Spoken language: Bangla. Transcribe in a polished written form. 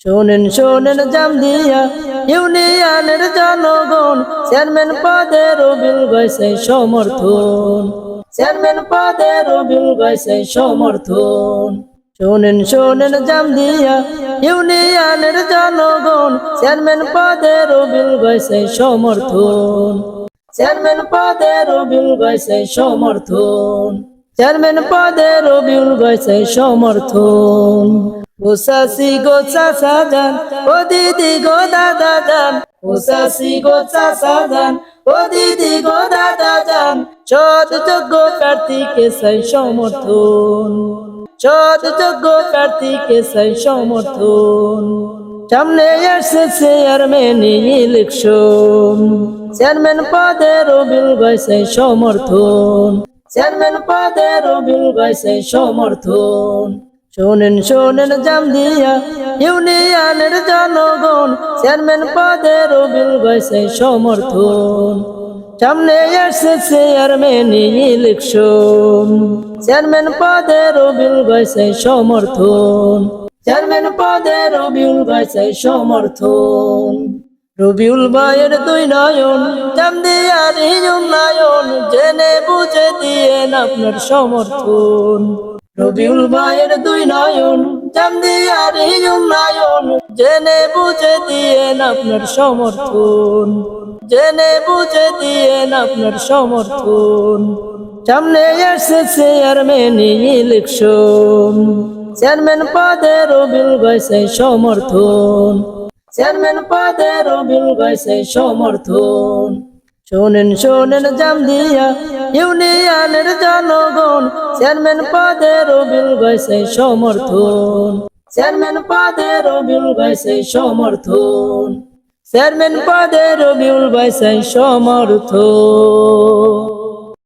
শোনেন শোনেন জামদিয়া ইউনিয়নের জনগণ, চেয়ারম্যান পদে রবিউল গাইছে সমর্থন, চেয়ারম্যান পদে রবিউল গাইছে সমর্থন। শোনেন শোনেন জামদিয়া ইউনিয়নের জনগণ, চেয়ারম্যান পদে রবিউল গাইছে সমর্থন, চেয়ারম্যান পদে রবিউল গাইছে সমর্থন, চেয়ারম্যান পদে রবিউল গাইছে সমর্থন। ও চাচি গো চাচা যান, ও দিদি গো দাদা যান, ও চাচি গো চাচা যান, ও দিদি গো দাদা যান, সৎ যোগ্য প্রার্থীকে চাই সমর্থন, সৎ যোগ্য প্রার্থীকে চাই সমর্থন। সামনে আসছে চেয়ারম্যান ইলেকশন, চেয়ারম্যান পদে রবিউল গাইছে সমর্থন, চেয়ারম্যান পদে রবিউল গাইছে সমর্থন। শোনেন শোনেন জামদিয়া ইউনিয়নের জনগণ, চেয়ারম্যান পদে রবিউল গাইছে সমর্থন। সামনে আসছে চেয়ারম্যান ইলেকশন, চেয়ারম্যান পদে রবিউল গাইছে সমর্থন, চেয়ারম্যান পদে রবিউল গাইছে সমর্থন। রবিউল ভাইয়ের দুই নয়ন, জামদিয়ার উন্নয়ন, জেনে বুঝে দিয়েন আপনার সমর্থন। রবিউল ভাইয়ের দুই নয়ন, জামদিয়ার উন্নয়ন, জেনে বুঝে দিয়েন আপনার সমর্থন, জেনে বুঝে দিয়েন আপনার সমর্থন। সামনে আসছে চেয়ারম্যান ইলেকশন, চেয়ারম্যান পদে রবিউল গাইছে সমর্থন, চেয়ারম্যান পদে রবিউল গাইছে সমর্থন। শোনেন শোনেন জামদিয়া ইউনিয়নের জনগণ, চেয়ারম্যান পদে রবিউল গাইছে সমর্থন, চেয়ারম্যান পদে রবিউল গাইছে সমর্থন, চেয়ারম্যান পদে রবিউল গাইছে সমর্থন।